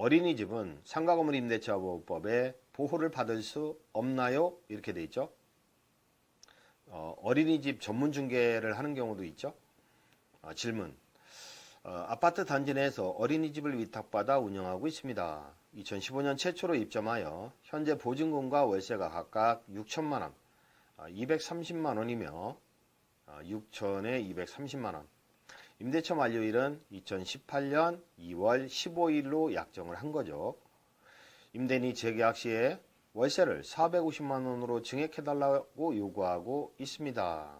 어린이집은 상가건물 임대차 보호법에 보호를 받을 수 없나요? 이렇게 돼 있죠. 어린이집 전문 중개를 하는 경우도 있죠. 질문. 아파트 단지 내에서 어린이집을 위탁받아 운영하고 있습니다. 2015년 최초로 입점하여 현재 보증금과 월세가 각각 6천만 원, 230만 원이며 6천에 230만 원. 임대차 만료일은 2018년 2월 15일로 약정을 한 거죠. 임대인이 재계약 시에 월세를 450만 원으로 증액해달라고 요구하고 있습니다.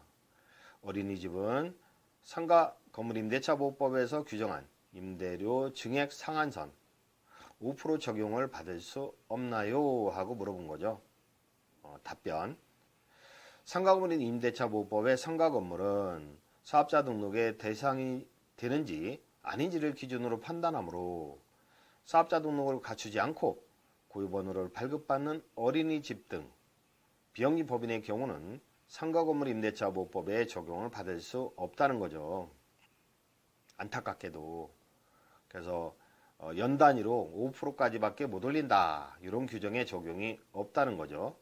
어린이집은 상가 건물 임대차 보호법에서 규정한 임대료 증액 상한선 5% 적용을 받을 수 없나요? 하고 물어본 거죠. 답변. 상가 건물 임대차 보호법의 상가 건물은 사업자 등록의 대상이 되는지 아닌지를 기준으로 판단하므로 사업자 등록을 갖추지 않고 고유번호를 발급받는 어린이집 등 비영리 법인의 경우는 상가 건물 임대차 보호법에 적용을 받을 수 없다는 거죠. 안타깝게도. 그래서 연 단위로 5%까지밖에 못 올린다. 이런 규정에 적용이 없다는 거죠.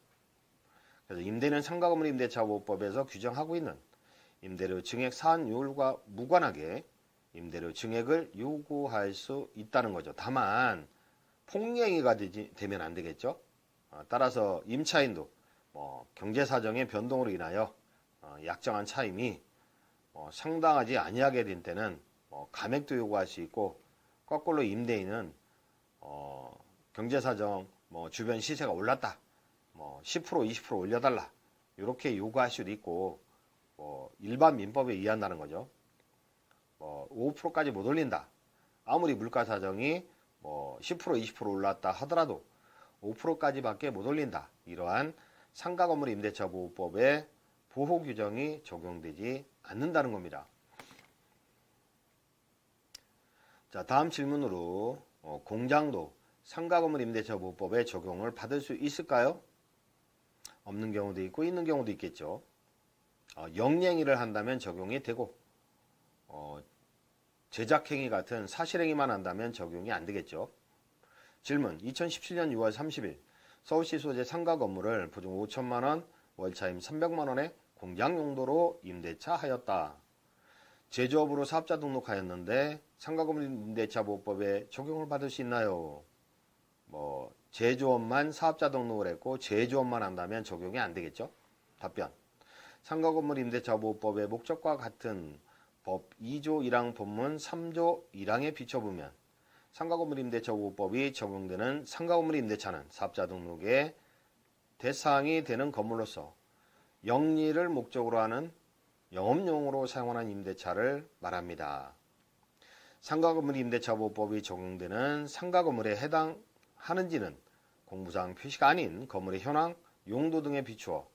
그래서 임대는 상가 건물 임대차 보호법에서 규정하고 있는 임대료 증액 사안율과 무관하게 임대료 증액을 요구할 수 있다는 거죠. 다만 폭행이가 되면 안 되겠죠. 따라서 임차인도 경제사정의 변동으로 인하여 약정한 차임이 상당하지 아니하게 된 때는 감액도 요구할 수 있고, 거꾸로 임대인은 경제사정 주변 시세가 올랐다, 10% 20% 올려달라 이렇게 요구할 수도 있고, 일반 민법에 의한다는 거죠. 5%까지 못 올린다. 아무리 물가 사정이 10% 20% 올랐다 하더라도 5%까지밖에 못 올린다. 이러한 상가 건물 임대차 보호법의 보호 규정이 적용되지 않는다는 겁니다. 자, 다음 질문으로 공장도 상가 건물 임대차 보호법의 적용을 받을 수 있을까요? 없는 경우도 있고 있는 경우도 있겠죠. 영리행위를 한다면 적용이 되고 제작행위 같은 사실행위만 한다면 적용이 안 되겠죠. 질문. 2017년 6월 30일 서울시 소재 상가 건물을 보증 5천만 원, 월차임 300만 원에 공장 용도로 임대차 하였다. 제조업으로 사업자 등록하였는데 상가 건물 임대차 보호법에 적용을 받을 수 있나요? 제조업만 사업자 등록을 했고 제조업만 한다면 적용이 안 되겠죠. 답변. 상가 건물 임대차 보호법의 목적과 같은 법 2조 1항 본문 3조 1항에 비춰보면 상가 건물 임대차 보호법이 적용되는 상가 건물 임대차는 사업자 등록의 대상이 되는 건물로서 영리를 목적으로 하는 영업용으로 사용하는 임대차를 말합니다. 상가 건물 임대차 보호법이 적용되는 상가 건물에 해당하는지는 공부사항 표시가 아닌 건물의 현황, 용도 등에 비추어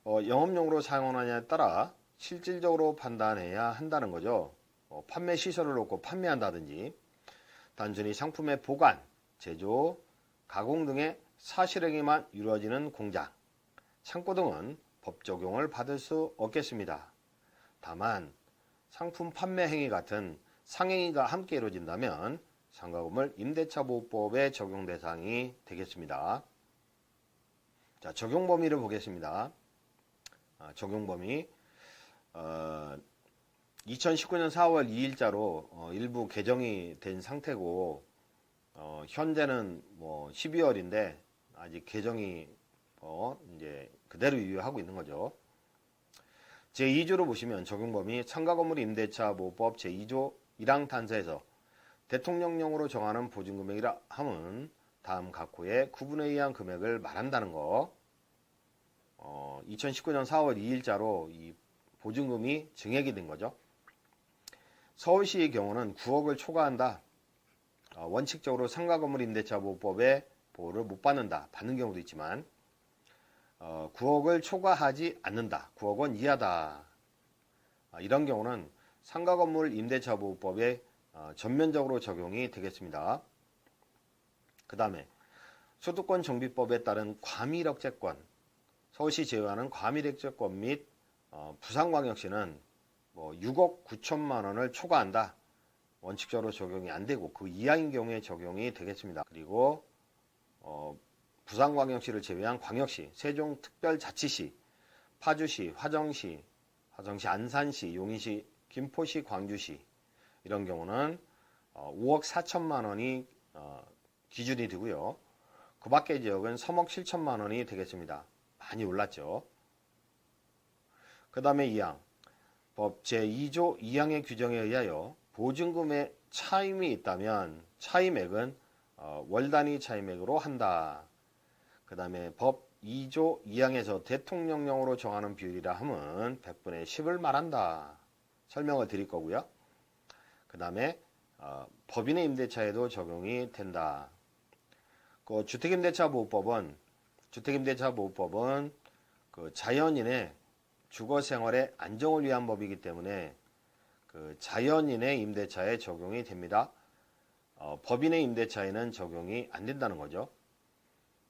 영업용으로 사용하느냐에 따라 실질적으로 판단해야 한다는 거죠. 판매 시설을 놓고 판매한다든지 단순히 상품의 보관, 제조, 가공 등의 사실행위만 이루어지는 공장, 창고 등은 법 적용을 받을 수 없겠습니다. 다만 상품 판매 행위 같은 상행위가 함께 이루어진다면 상가 건물 임대차 보호법의 적용 대상이 되겠습니다. 자, 적용 범위를 보겠습니다. 적용 범위 2019년 4월 2일자로 일부 개정이 된 상태고 현재는 12월인데 아직 개정이 이제 그대로 유효하고 있는 거죠. 제2조로 보시면 적용 범위 상가 건물 임대차 보호법 제2조 1항 단서에서 대통령령으로 정하는 보증금액이라 함은 다음 각호의 구분에 의한 금액을 말한다는 거. 2019년 4월 2일자로 이 보증금이 증액이 된 거죠. 서울시의 경우는 9억을 초과한다. 원칙적으로 상가 건물 임대차 보호법의 보호를 못 받는다. 받는 경우도 있지만 9억을 초과하지 않는다. 9억 원 이하다. 이런 경우는 상가 건물 임대차 보호법에 전면적으로 적용이 되겠습니다. 그 다음에 소득권 정비법에 따른 과밀억제권, 서울시 제외하는 과밀억제권 및 부산광역시는 6억 9천만 원을 초과한다. 원칙적으로 적용이 안 되고 그 이하인 경우에 적용이 되겠습니다. 그리고 부산광역시를 제외한 광역시, 세종특별자치시, 파주시, 화정시, 안산시, 용인시, 김포시, 광주시 이런 경우는 5억 4천만 원이 기준이 되고요. 그 밖의 지역은 3억 7천만 원이 되겠습니다. 많이 올랐죠. 그 다음에 2항 법 제2조 2항의 규정에 의하여 보증금의 차임이 있다면 차임액은 월 단위 차임액으로 한다. 그 다음에 법 2조 2항에서 대통령령으로 정하는 비율이라 함은 100분의 10을 말한다. 설명을 드릴 거고요. 그 다음에 법인의 임대차에도 적용이 된다. 그 주택임대차보호법은 그 자연인의 주거생활의 안정을 위한 법이기 때문에 그 자연인의 임대차에 적용이 됩니다. 법인의 임대차에는 적용이 안 된다는 거죠.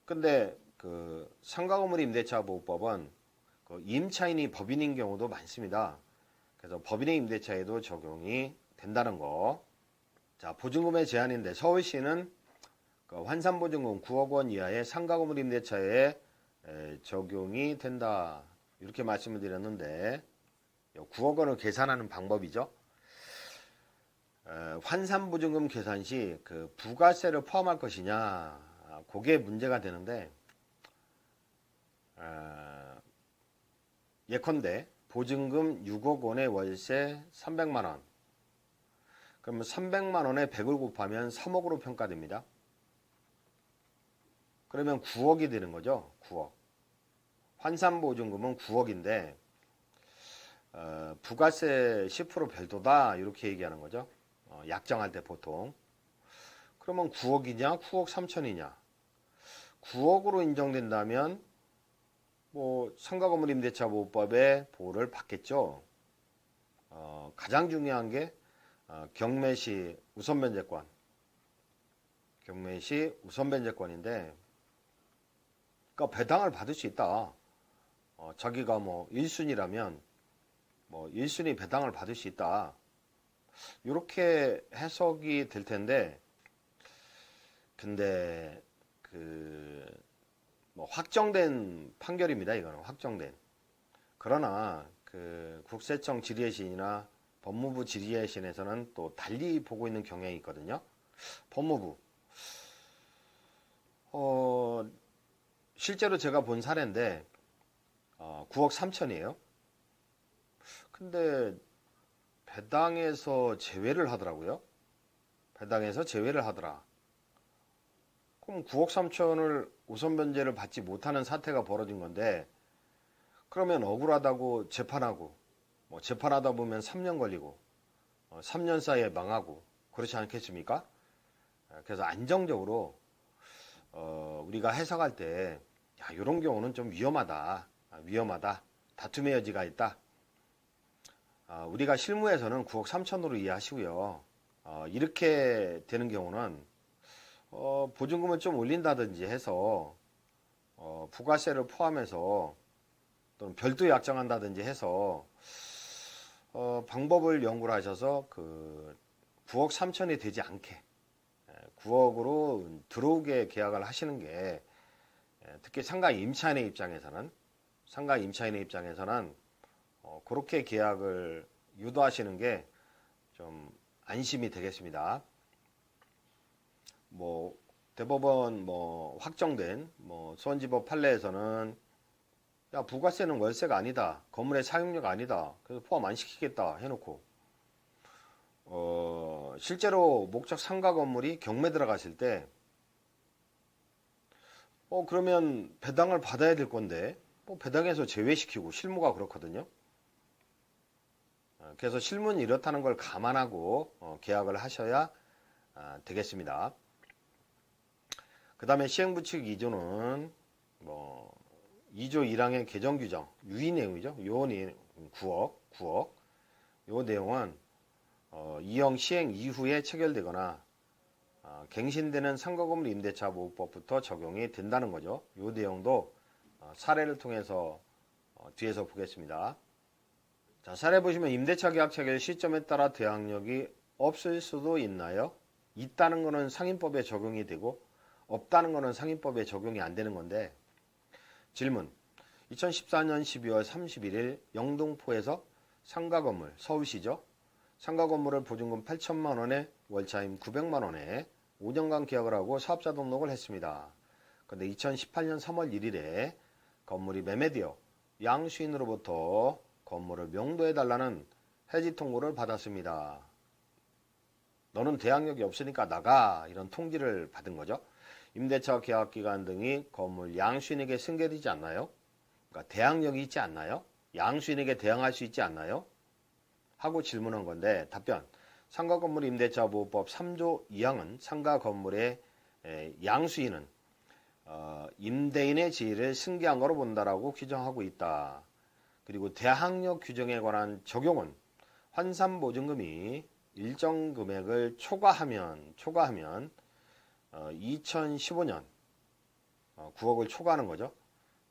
근데 그 상가건물 임대차 보호법은 그 임차인이 법인인 경우도 많습니다. 그래서 법인의 임대차에도 적용이 된다는 거. 자, 보증금의 제한인데 서울시는 그 환산보증금 9억 원 이하의 상가건물 임대차에 적용이 된다. 이렇게 말씀을 드렸는데 9억 원을 계산하는 방법이죠. 환산보증금 계산 시 그 부가세를 포함할 것이냐, 그게 문제가 되는데 예컨대 보증금 6억 원의 월세 300만 원. 그러면 300만 원에 100을 곱하면 3억으로 평가됩니다. 그러면 9억이 되는 거죠. 9억. 환산보증금은 9억인데 부가세 10% 별도다 이렇게 얘기하는 거죠. 약정할 때 보통. 그러면 9억이냐 9억 3천이냐. 9억으로 인정된다면 뭐 상가건물 임대차 보호법의 보호를 받겠죠. 가장 중요한 게 경매시 우선변제권인데 그러니까 배당을 받을 수 있다. 자기가 뭐 1순위라면 뭐 1순위 배당을 받을 수 있다. 이렇게 해석이 될 텐데 근데 뭐 확정된 판결입니다. 이거는 확정된. 그러나 그 국세청 질의회신이나 법무부 질의회신에서는 또 달리 보고 있는 경향이 있거든요. 법무부. 실제로 제가 본 사례인데 9억 3천이에요. 근데 배당에서 제외를 하더라고요. 배당에서 제외를 하더라. 그럼 9억 3천을 우선 변제를 받지 못하는 사태가 벌어진 건데 그러면 억울하다고 재판하고 뭐 재판하다 보면 3년 걸리고 3년 사이에 망하고 그렇지 않겠습니까? 그래서 안정적으로 우리가 해석할 때 이런 경우는 좀 위험하다. 다툼의 여지가 있다. 우리가 실무에서는 9억 3천으로 이해하시고요. 이렇게 되는 경우는 보증금을 좀 올린다든지 해서 부가세를 포함해서 또는 별도 약정한다든지 해서 방법을 연구를 하셔서 그 9억 3천이 되지 않게 9억으로 들어오게 계약을 하시는 게 특히 상가 임차인의 입장에서는 그렇게 계약을 유도하시는 게 좀 안심이 되겠습니다. 뭐 대법원 뭐 확정된 뭐 수원지법 판례에서는 야 부가세는 월세가 아니다, 건물의 사용료가 아니다, 그래서 포함 안 시키겠다 해놓고 실제로 목적 상가 건물이 경매 들어갔을 때 그러면 배당을 받아야 될 건데 배당에서 제외시키고 실무가 그렇거든요. 그래서 실무는 이렇다는 걸 감안하고 계약을 하셔야 되겠습니다. 그 다음에 시행부칙 2조는 뭐 2조 1항의 개정 규정 유의 내용이죠. 요 내용 9억 요 내용은 이형 시행 이후에 체결되거나 갱신되는 상가건물 임대차 보호법부터 적용이 된다는 거죠. 요 내용도 사례를 통해서 뒤에서 보겠습니다. 자, 사례 보시면 임대차 계약 체결 시점에 따라 대항력이 없을 수도 있나요? 있다는 거는 상인법에 적용이 되고 없다는 거는 상인법에 적용이 안 되는 건데 질문 2014년 12월 31일 영등포에서 상가 건물 서울시죠. 상가 건물을 보증금 8천만 원에 월차임 900만 원에 5년간 계약을 하고 사업자 등록을 했습니다. 그런데 2018년 3월 1일에 건물이 매매되어 양수인으로부터 건물을 명도해달라는 해지 통보를 받았습니다. 너는 대항력이 없으니까 나가 이런 통지를 받은 거죠. 임대차 계약기간 등이 건물 양수인에게 승계되지 않나요? 그러니까 대항력이 있지 않나요? 양수인에게 대항할 수 있지 않나요? 하고 질문한 건데 답변 상가건물 임대차보호법 3조 2항은 상가건물의 양수인은 임대인의 지위를 승계한 거로 본다라고 규정하고 있다. 그리고 대항력 규정에 관한 적용은 환산보증금이 일정 금액을 초과하면 2015년 9억을 초과하는 거죠.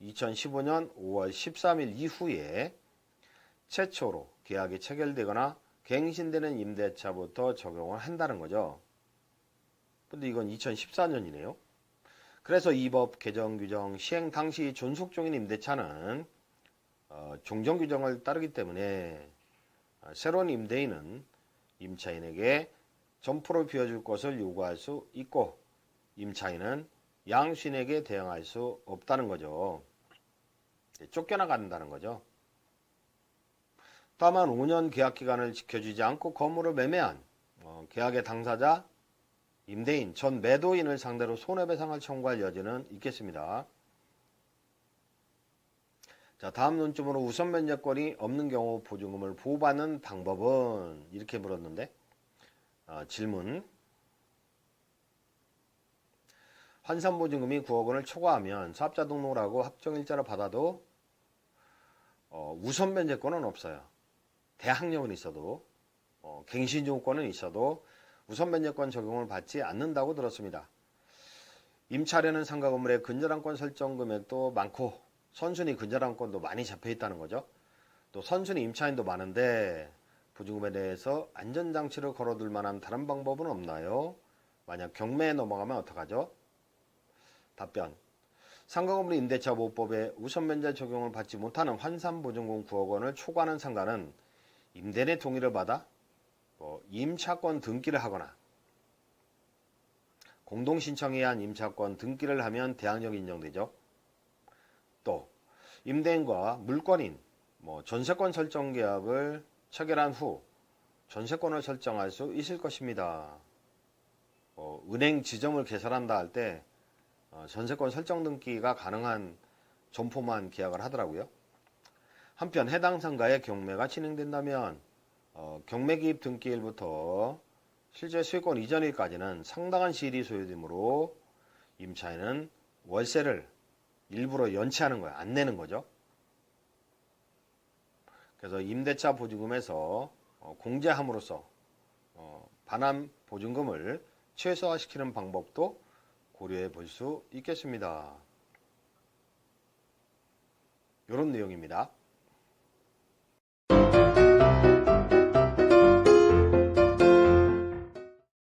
2015년 5월 13일 이후에 최초로 계약이 체결되거나 갱신되는 임대차부터 적용을 한다는 거죠. 근데 이건 2014년이네요. 그래서 이 법 개정 규정 시행 당시 존속 중인 임대차는 종전 규정을 따르기 때문에 새로운 임대인은 임차인에게 점포를 비워줄 것을 요구할 수 있고 임차인은 양수인에게 대항할 수 없다는 거죠. 쫓겨나간다는 거죠. 다만 5년 계약기간을 지켜주지 않고 건물을 매매한 계약의 당사자, 임대인, 전 매도인을 상대로 손해배상을 청구할 여지는 있겠습니다. 자, 다음 논점으로 우선 면제권이 없는 경우 보증금을 보호받는 방법은 이렇게 물었는데 질문 환산보증금이 9억 원을 초과하면 사업자 등록을 하고 합정일자를 받아도 우선 면제권은 없어요. 대항력은 있어도 갱신요건은 있어도 우선 면제권 적용을 받지 않는다고 들었습니다. 임차례는 상가 건물의 근저당권 설정 금액도 많고 선순위 근저당권도 많이 잡혀 있다는 거죠. 또 선순위 임차인도 많은데 보증금에 대해서 안전장치를 걸어둘 만한 다른 방법은 없나요? 만약 경매에 넘어가면 어떡하죠? 답변 상가건물 임대차보호법에 우선면제 적용을 받지 못하는 환산보증금 9억 원을 초과하는 상가는 임대인의 동의를 받아 임차권 등기를 하거나 공동신청해야 한 임차권 등기를 하면 대항력이 인정되죠. 또 임대인과 물권인 전세권 설정 계약을 체결한 후 전세권을 설정할 수 있을 것입니다. 은행 지점을 개설한다 할 때 전세권 설정 등기가 가능한 점포만 계약을 하더라고요. 한편 해당 상가의 경매가 진행된다면 경매 기입 등기일부터 실제 수익권 이전일까지는 상당한 시일이 소요되므로 임차인은 월세를 일부러 연체하는 거예요. 안 내는 거죠. 그래서 임대차 보증금에서 공제함으로써 반환 보증금을 최소화시키는 방법도 고려해 볼 수 있겠습니다. 이런 내용입니다.